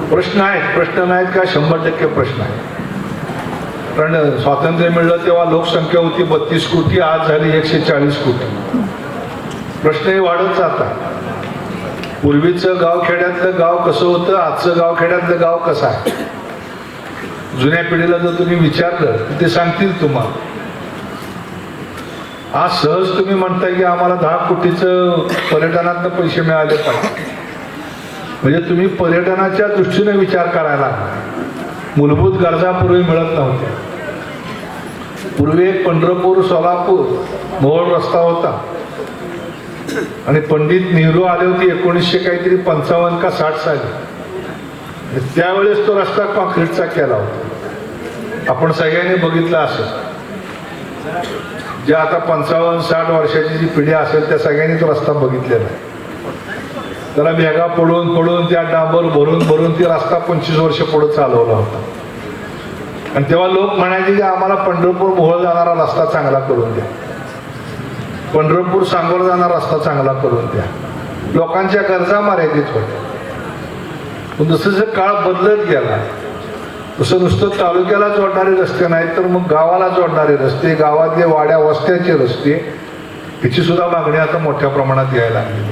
प्रश्न नाहीत का? 100% प्रश्न आहेत. कारण स्वातंत्र्य मिळलं तेव्हा लोकसंख्या होती 32 कोटी, आज झाली 140 कोटी. प्रश्नही वाढत जातात. पूर्वीचं गावखेड्यातलं गाव कसं होतं, आजचं गावखेड्यातलं गाव कसं आहे, जुन्या पिढीला जर तुम्ही विचारलं तर ते सांगतील तुम्हाला. आज सहज तुम्ही म्हणताय की आम्हाला 10 कोटीचं पर्यटनातनं पैसे मिळाले पाहिजे. म्हणजे तुम्ही पर्यटनाच्या दृष्टीने विचार करायला. मूलभूत गरजा पूर्वी मिळत नव्हत्या. पूर्वी एक पंढरपूर सोलापूर मोहोळ रस्ता होता आणि पंडित नेहरू आले होते 1955 का 60 साली. त्यावेळेस तो रस्ता कॉन्क्रीटचा केला होता. आपण सगळ्यांनी बघितला असेल. ज्या आता 55-60 वर्षाची जी पिढी असेल त्या सगळ्यांनी तो रस्ता बघितलेला आहे. त्याला भेगा पडून त्या डांबर भरून ती रस्ता 25 वर्ष पुढे चालवला होता. आणि तेव्हा लोक म्हणायचे की आम्हाला पंढरपूर मोहोळ जाणारा रस्ता चांगला करून द्या, पंढरपूर सांगोला जाणारा रस्ता चांगला करून द्या. लोकांच्या गरजा मर्यादित होत्या. पण जसं जसं काळ बदलत गेला तसं नुसतं तालुक्याला जोडणारे रस्ते नाहीत तर मग गावाला जोडणारे रस्ते, गावातले वाड्या वस्त्याचे रस्ते, याची सुद्धा मागणी आता मोठ्या प्रमाणात यायला लागली.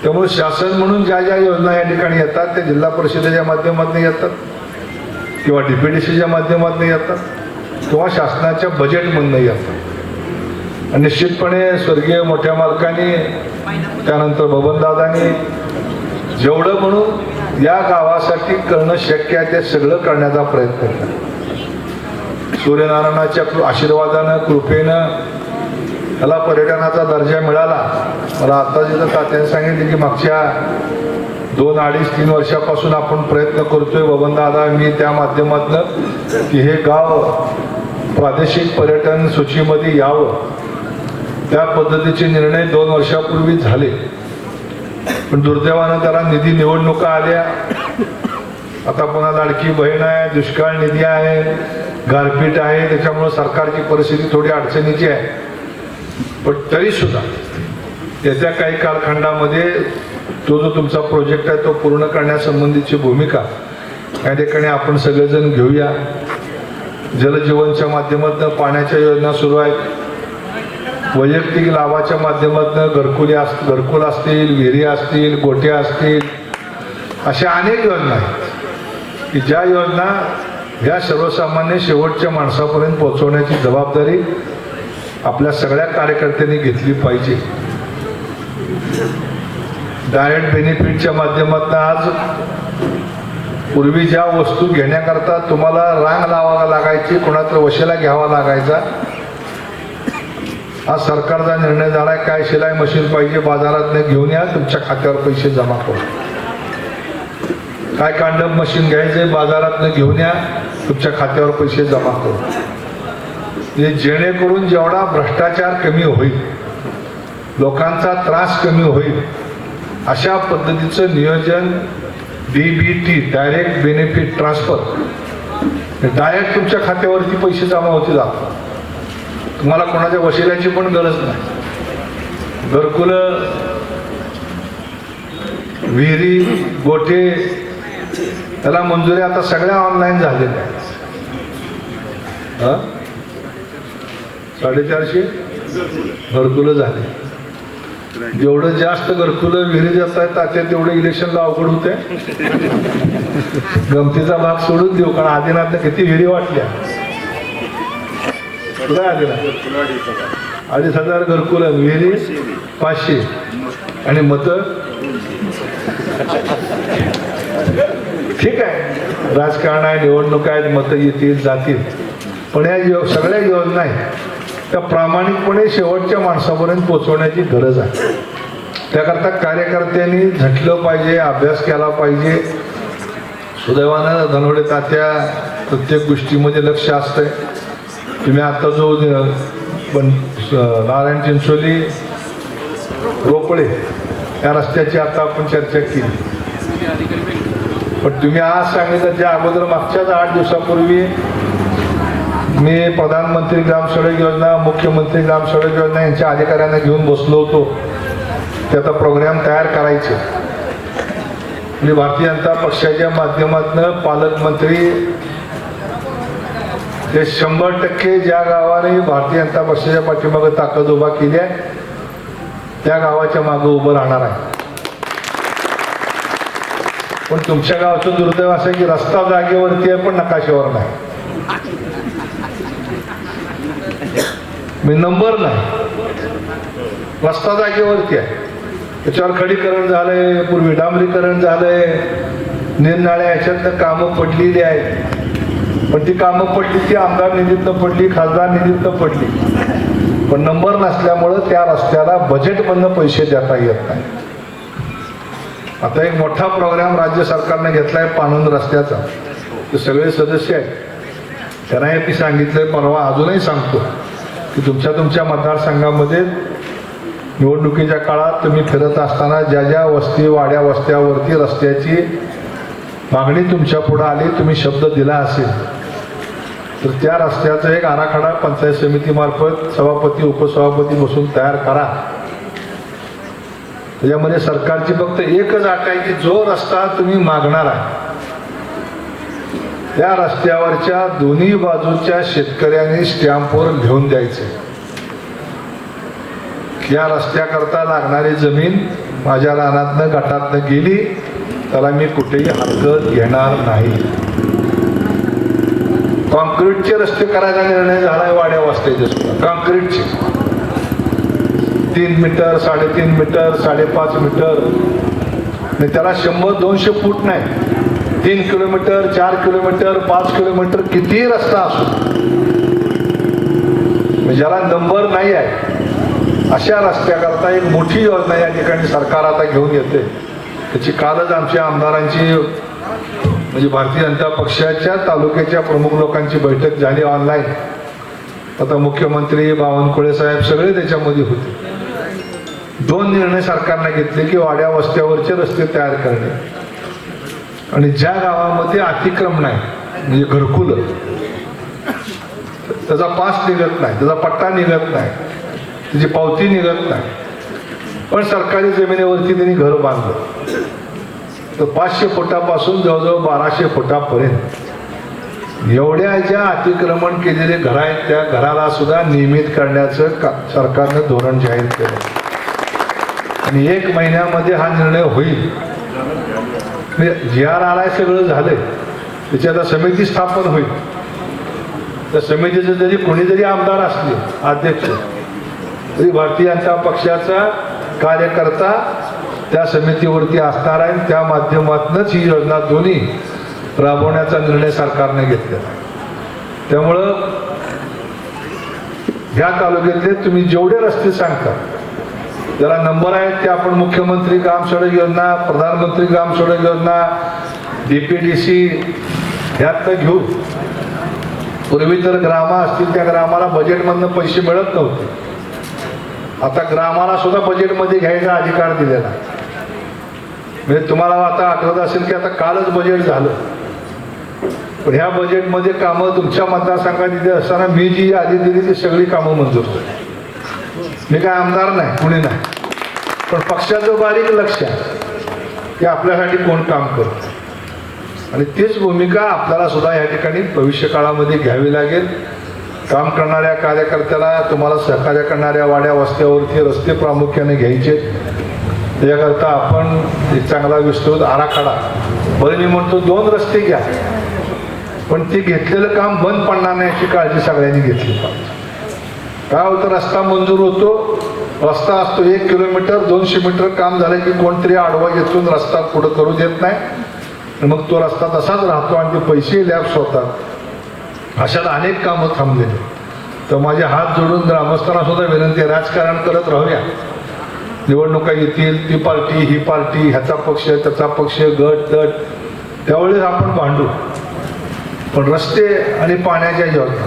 त्यामुळे शासन म्हणून ज्या ज्या योजना या ठिकाणी येतात त्या जिल्हा परिषदेच्या माध्यमातून येतात किंवा DPDCच्या माध्यमातून येतात किंवा शासनाच्या बजेटमधून येतात. आणि निश्चितपणे स्वर्गीय मोठ्या मालकांनी त्यानंतर बबनदादांनी जेवढं म्हणून या गावासाठी करणं शक्य आहे ते सगळं करण्याचा प्रयत्न केला. सूर्यनारायणाच्या आशीर्वादानं कृपेनं त्याला पर्यटनाचा दर्जा मिळाला. मला आता जिथं तात्याने सांगितले की मागच्या 2, 2.5, 3 वर्षापासून आपण प्रयत्न करतोय बबनदादा मी त्या माध्यमातून की हे गाव प्रादेशिक पर्यटन सूचीमध्ये यावं. त्या पद्धतीचे निर्णय 2 वर्षापूर्वी झाले. पण दुर्दैवानं त्याला निधी निवडणुका आल्या. आता पुन्हा लाडकी बहीण आहे, दुष्काळ निधी आहे, गारपीट आहे, त्याच्यामुळं सरकारची परिस्थिती थोडी अडचणीची आहे. पण तरी सुद्धा येत्या काही कालखंडामध्ये तो जो तुमचा प्रोजेक्ट आहे तो पूर्ण करण्यासंबंधीची भूमिका या ठिकाणी आपण सगळेजण घेऊया. जलजीवनच्या माध्यमातून पाण्याच्या योजना सुरू आहेत. वैयक्तिक लाभाच्या माध्यमातून घरकुल असतील, विहिरी असतील, गोट्या असतील, अशा अनेक योजना आहेत की ज्या योजना ह्या सर्वसामान्य शेवटच्या माणसापर्यंत पोहोचवण्याची जबाबदारी आपल्या सगळ्या कार्यकर्त्यांनी घेतली पाहिजे. डायरेक्ट बेनिफिटच्या माध्यमातून आज पूर्वी ज्या वस्तू घेण्याकरता तुम्हाला रांग लावावा लागायची, कोणाचा वशिला घ्यावा लागायचा, आज सरकारचा निर्णय झाला काय शिलाई मशीन पाहिजे बाजारात घेऊन या, तुमच्या खात्यावर पैसे जमा करू. काय कांडप मशीन घ्यायचे बाजारात घेऊन या, तुमच्या खात्यावर पैसे जमा करू. जेणेकरून जेवढा भ्रष्टाचार कमी होईल, लोकांचा त्रास कमी होईल, अशा पद्धतीचं नियोजन DBT direct benefit transfer direct तुमच्या खात्यावरती पैसे जमा होते जातात. तुम्हाला कोणाच्या वशिल्याची पण गरज नाही. घरकुलं, विहिरी, गोठे त्याला मंजुरी आता सगळ्या ऑनलाईन झालेल्या आहेत. 450 घरकुलं झाले. जेवढं जास्त घरकुलं विहिरी जात आहेत तात्या तेवढं इलेक्शनला अवघड होते. गमतीचा भाग सोडून देऊ, कारण आदिनाथनं किती विहिरी वाटल्या. 2,500 घरकुलं, विहिरी 500 आणि मतं. ठीक आहे, राजकारण आहे, निवडणूक आहेत, मतं येतील जातील, पण या सगळ्या योजना आहेत त्या प्रामाणिकपणे शेवटच्या माणसापर्यंत पोहोचवण्याची गरज आहे. त्याकरता कार्यकर्त्यांनी झटलं पाहिजे, अभ्यास केला पाहिजे. सुदैवानं धनवडे तात्या प्रत्येक गोष्टीमध्ये लक्ष असतंय. तुम्ही आता जो नारायण चिंचोली रोपळे या रस्त्याची आता आपण चर्चा केली, पण तुम्ही आज सांगितलं त्या अगोदर मागच्याच 8 दिवसापूर्वी मी प्रधानमंत्री ग्राम सडक योजना, मुख्यमंत्री ग्राम सडक योजना यांच्या अधिकाऱ्यांना घेऊन बसलो होतो. ते आता प्रोग्राम तयार करायचे. म्हणजे भारतीय जनता पक्षाच्या माध्यमातून पालकमंत्री ते 100% ज्या गावाने भारतीय जनता पक्षाच्या पाठीमागे ताकद उभा केली आहे त्या गावाच्या मागे उभं राहणार आहे. पण तुमच्या गावचं दुर्दैव असं आहे की रस्ता जागेवरती आहे पण नकाशावर नाही, मी नंबर नाही. रस्ता जागेवरती आहे, त्याच्यावर खडीकरण झालंय, पूर्वी डांबरीकरण झालंय, निरनाळ्या ह्याच्यातनं कामं पडलेली आहेत. पण ती कामं पडली ती आमदार निधीतनं पडली, खासदार निधीतनं पडली, पण नंबर नसल्यामुळं त्या रस्त्याला बजेटमधनं पैसे देता येत नाही. आता एक मोठा प्रोग्राम राज्य सरकारने घेतलाय पाणंद रस्त्याचा. ते सगळे सदस्य आहेत, त्यांना मी सांगितलंय परवा, अजूनही सांगतो की तुमच्या मतदारसंघामध्ये निवडणुकीच्या काळात तुम्ही फिरत असताना ज्या ज्या वस्ती वाड्या वस्त्यावरती रस्त्याची मागणी तुमच्या पुढे आली, तुम्ही शब्द दिला असेल तर त्या रस्त्याचा एक आराखडा पंचायत समितीमार्फत सभापती उपसभापती बसून तयार करा. त्याच्यामध्ये सरकारची फक्त एकच अट आहे की जो रस्ता तुम्ही मागणार आहे त्या रस्त्यावरच्या दोन्ही बाजूच्या शेतकऱ्यांनी स्टॅम्पवर लिहून द्यायचे या रस्त्याकरता लागणारी जमीन माझ्या रानातनं गटातनं गेली त्याला मी कुठेही हरकत घेणार नाही. कॉन्क्रीटचे रस्ते करायचा निर्णय झालाय वाड्या वस्त्याचे सुद्धा. कॉन्क्रीटचे 3 मीटर 3.5 मीटर 5.5 मीटर आणि त्याला 100-200 फूट नाही, 3 किलोमीटर 4 किलोमीटर 5 किलोमीटर कितीही रस्ता असो, ज्याला नंबर नाही आहे अशा रस्त्याकरता एक मोठी योजना या ठिकाणी सरकार आता घेऊन येते. त्याची कालच आमच्या आमदारांची म्हणजे भारतीय जनता पक्षाच्या तालुक्याच्या प्रमुख लोकांची बैठक झाली ऑनलाईन. आता मुख्यमंत्री बावनकुळे साहेब सगळे त्याच्यामध्ये होते. 2 निर्णय सरकारने घेतले की वाड्या वस्त्यावरचे रस्ते तयार करणे आणि ज्या गावामध्ये अतिक्रमण आहे म्हणजे घरकुल त्याचा पास निघत नाही, त्याचा पट्टा निघत नाही, त्याची पावती निघत नाही, पण सरकारी जमिनीवरती त्यांनी घर बांधलं तर 500 फुटापासून जवळजवळ 1200 फुटापर्यंत एवढ्या ज्या अतिक्रमण केलेले घर आहेत त्या घराला सुद्धा नियमित करण्याचं सरकारनं धोरण जाहीर केलं आणि 1 महिन्यामध्ये हा निर्णय होईल. GR आलाय, सगळं झालंय, त्याची आता समिती स्थापन होईल. त्या समितीचे जरी कोणी जरी आमदार असले अध्यक्ष तरी भारतीय जनता पक्षाचा कार्यकर्ता त्या समितीवरती असणार आहे. त्या माध्यमातूनच ही योजना दोन्ही राबवण्याचा निर्णय सरकारने घेतलेला. त्यामुळं ह्या तालुक्यातले तुम्ही जेवढे रस्ते सांगता ज्याला नंबर आहेत ते आपण मुख्यमंत्री ग्राम सडक योजना, प्रधानमंत्री ग्राम सडक योजना, DPDC ह्यातनं घेऊ. पूर्वी तर ग्रामा असतील त्या ग्रामाला बजेटमधनं पैसे मिळत नव्हते. आता ग्रामाला सुद्धा बजेटमध्ये घ्यायचा अधिकार दिलेला. म्हणजे तुम्हाला आता आठवत असेल की आता कालच बजेट झालं, पण ह्या बजेटमध्ये कामं तुमच्या मतदारसंघात तिथे असताना मी जी यादी दिली ती सगळी कामं मंजूर झाली. मी काय आमदार नाही, कुणी नाही, पण पक्षाचं बारीक लक्ष आहे की आपल्यासाठी कोण काम करतं आणि तीच भूमिका आपल्याला सुद्धा या ठिकाणी भविष्य काळामध्ये घ्यावी लागेल. काम करणाऱ्या कार्यकर्त्याला तुम्हाला सहकार्य करणाऱ्या वाड्या वस्त्यावरती रस्ते प्रामुख्याने घ्यायचे. त्याच्याकरता आपण एक चांगला विस्तृत आराखडा, बरं मी म्हणतो 2 रस्ते घ्या पण ते घेतलेलं काम बंद पडणार नाही याची काळजी सगळ्यांनी घेतली पाहिजे. काय होतं, रस्ता मंजूर होतो, रस्ता असतो 1 किलोमीटर 200 मीटर काम झालं की कोणतरी आडवा घेतून रस्ता पुढं करू देत नाही आणि मग तो रस्ता तसाच राहतो आणि ते पैसे लॅप्स होतात. अशात अनेक कामं थांबलेली. तर माझे हात जोडून ग्रामस्थांना सुद्धा विनंती आहे, राजकारण करत राहूया. निवडणुका येतील, ती पार्टी ही पार्टी, ह्याचा पक्ष त्याचा पक्ष, गट तट, त्यावेळेस आपण भांडू. पण रस्ते आणि पाण्याच्या योजना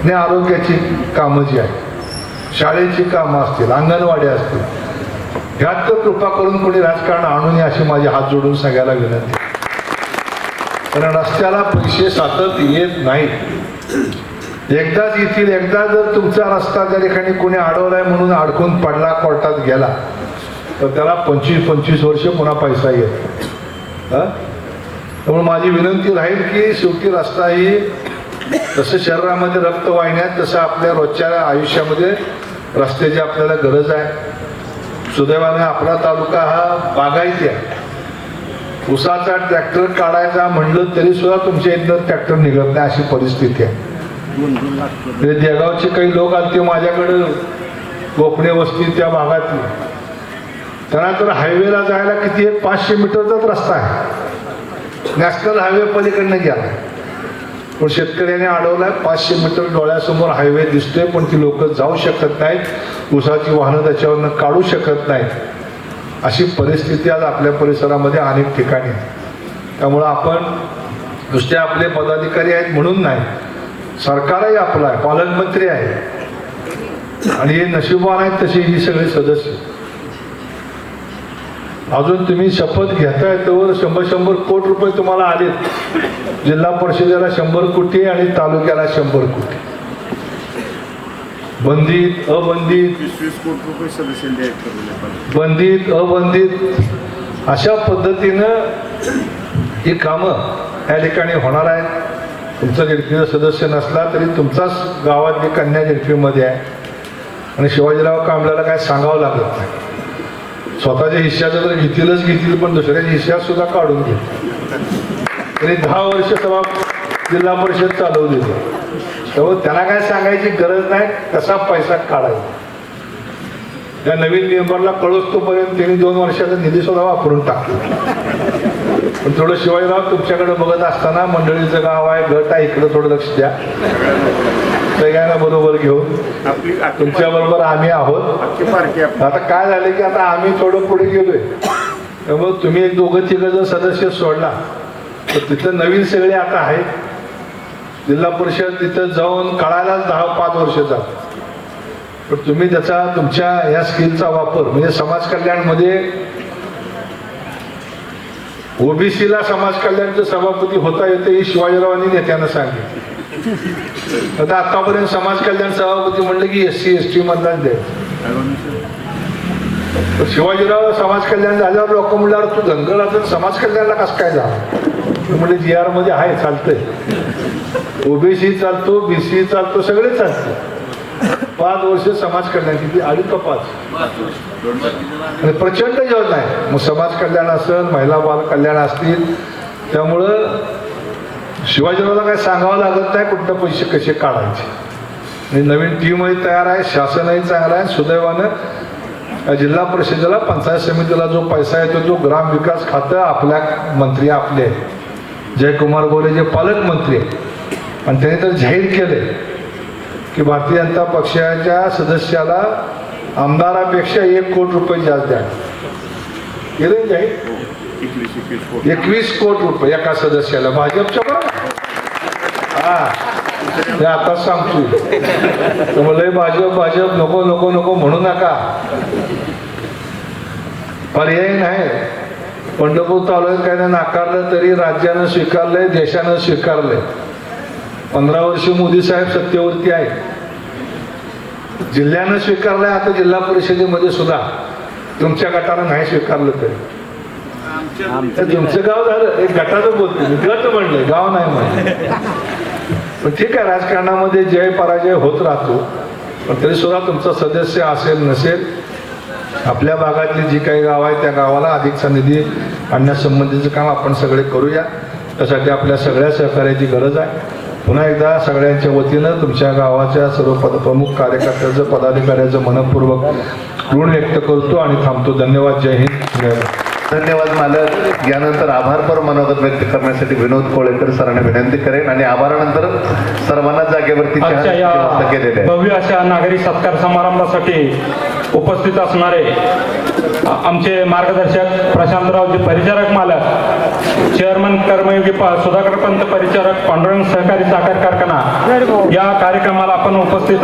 आणि आरोग्याची कामं जी आहेत, शाळेची कामं असतील, अंगणवाड्या असतील, ह्यात तर कृपा करून कोणी राजकारण आणू नये अशी माझे हात जोडून सगळ्याला विनंती. कारण रस्त्याला पैसे सातत येत नाहीत, एकदाच येतील. एकदा जर तुमचा रस्ता त्या ठिकाणी कोणी अडवलाय म्हणून अडकून पडला, कोर्टात गेला तर त्याला 25-25 वर्ष पुन्हा पैसा येत. त्यामुळे माझी विनंती राहील की शेवटी रस्ता ही जसं शरीरामध्ये रक्त वाहिन्यात तसं आपल्या रोजच्या आयुष्यामध्ये रस्त्याची आपल्याला गरज आहे. सुदैवाने आपला तालुका हा बागायती आहे. उसाचा ट्रॅक्टर काढायचा म्हणलं तरी सुद्धा तुमच्या इथनं ट्रॅक्टर निघत नाही अशी परिस्थिती आहे. देगावचे काही लोक आले ते माझ्याकडे गोपणे वस्ती त्या भागातली, त्यांना तर हायवेला जायला किती 500 मीटरचाच रस्ता आहे. नॅशनल हायवे पलीकडनं गेला पण शेतकऱ्याने अडवलाय. 500 मीटर डोळ्यासमोर हायवे दिसतोय पण ती लोक जाऊ शकत नाहीत, ऊसाची वाहनं त्याच्यावरनं काढू शकत नाहीत. अशी परिस्थिती आज आपल्या परिसरामध्ये अनेक ठिकाणी आहे. त्यामुळं आपण नुसते आपले पदाधिकारी आहेत म्हणून नाही, सरकारही आपलं आहे, पालकमंत्री आहे आणि हे नशीबवान आहेत तसे ही सगळे सदस्य. अजून तुम्ही शपथ घेताय तर 100 कोटी रुपये तुम्हाला आलेत. जिल्हा परिषदेला 100 कोटी आणि तालुक्याला 100 कोटी. बंदित अबंदित
20 कोटी रुपये सदस्य
बंदित अबंदित अशा पद्धतीनं ही कामं या ठिकाणी होणार आहेत. तुमचा जेडपीचा सदस्य नसला तरी तुमचाच गावातली कन्या जेडपीमध्ये आहे आणि शिवाजीराव कांबळेला काय सांगावं लागत नाही. स्वतःच्या हिश्श्याचं तर घेतील पण दुसऱ्याच्या हिश्श्यात सुद्धा काढून घेतील. तरी 10 वर्ष सभा जिल्हा परिषद चालवली त्यामुळे त्याला काय सांगायची गरज नाही कसा पैसा काढायचा. त्या नवीन मेंबरला कळूच तोपर्यंत त्यांनी 2 वर्षाचा निधी सुद्धा वापरून टाकला. पण थोडं शिवाजीराव तुमच्याकडे बघत असताना मंडळीचं गाव आहे, गट आहे, इकडे थोडं लक्ष द्या. सगळ्यांना बरोबर घेऊन तुमच्या बरोबर आम्ही आहोत. आता काय झालं की आता आम्ही थोडं पुढे गेलोय त्यामुळे तुम्ही 1-2-3 जर सदस्य सोडला तर तिथं नवीन सगळे आता आहेत. जिल्हा परिषद तिथं जाऊन कळायलाच 10-5 वर्ष जातात. पण तुम्ही त्याचा तुमच्या या स्किलचा वापर म्हणजे समाज कल्याणमध्ये ओबीसीला समाज कल्याणचं सभापती होता येते ही शिवाजीरावांनी नेत्यानं सांगितलं. आता आतापर्यंत समाज कल्याण सभापती म्हणलं की SC ST मधलाच द्यायचं. शिवाजीराव समाज कल्याण झाल्यावर लोक म्हणल्यावर तू धनगराचं समाज कल्याणला कसं काय झालं म्हणजे GR मध्ये आहे चालतंय. ओबीसी चालतो, BC चालतो, सगळे चालतं. 5 वर्ष समाज कल्याण किती 2.5 का 5 प्रचंड योजना आहे. मग समाज कल्याण असेल, महिला बाल कल्याण असतील. त्यामुळं शिवाजीरावला काय सांगावं लागत नाही कुठं पैसे कसे काढायचे. आणि नवीन टीमही तयार आहे, शासनही चांगलं आहे. सुदैवानं जिल्हा परिषदेला पंचायत समितीला जो पैसा येतो तो ग्रामविकास खातं आपल्या मंत्री आपले जयकुमार गोरे जे पालकमंत्री आहेत आणि त्यांनी तर जाहीर केले की भारतीय जनता पक्षाच्या सदस्याला आमदारापेक्षा 1 कोटी रुपये जास्त द्या. केले जाहीर 21 कोटी रुपये एका सदस्याला भाजपच्या बरोबर. हा ते आता सांगतो त्यामुळे भाजप नको नको नको म्हणू नका. पर्याय नाही. पंढरपूर तालुक्याने नाकारलं तरी राज्यानं स्वीकारलंय, देशानं स्वीकारलंय. 15 वर्ष मोदी साहेब सत्तेवरती आहे. जिल्ह्यानं स्वीकारलंय. आता जिल्हा परिषदेमध्ये सुद्धा तुमच्या गटानं नाही स्वीकारलं तरी तुमचं गाव झालं. एक गटाचं बोलतो मी, गट म्हणलंय, गाव नाही म्हणलं. पण ठीक आहे, राजकारणामध्ये जय पराजय होत राहतो. पण तरी सुद्धा तुमचा सदस्य असेल नसेल आपल्या भागातली जी काही गाव आहे त्या गावाला अधिकचा निधी आणण्यासंबंधीचं काम आपण सगळे करूया. त्यासाठी आपल्या सगळ्या सहकार्याची गरज आहे. पुन्हा एकदा सगळ्यांच्या वतीनं तुमच्या गावाच्या सर्व प्रमुख कार्यकर्त्याचं पदाधिकाऱ्याचं मनपूर्वक ऋण व्यक्त करतो आणि थांबतो. धन्यवाद. जय हिंद.
धन्यवाद मालक. यानंतर आभारपर मनोगत व्यक्त करण्यासाठी विनोद कोळेकर सरांना विनंती करेन आणि आभारानंतर सर्वांना जागेवरती
आजच्या या भव्य अशा नागरी सत्कार समारंभासाठी उपस्थित असणारे आमचे मार्गदर्शक प्रशांतरावजी परिचारक मालक, चेअरमन कर्मयोगी सुधाकर पंत परिचारक, पांडुरंग सहकारी साखर कारखाना या कार्यक्रमाला आपण उपस्थित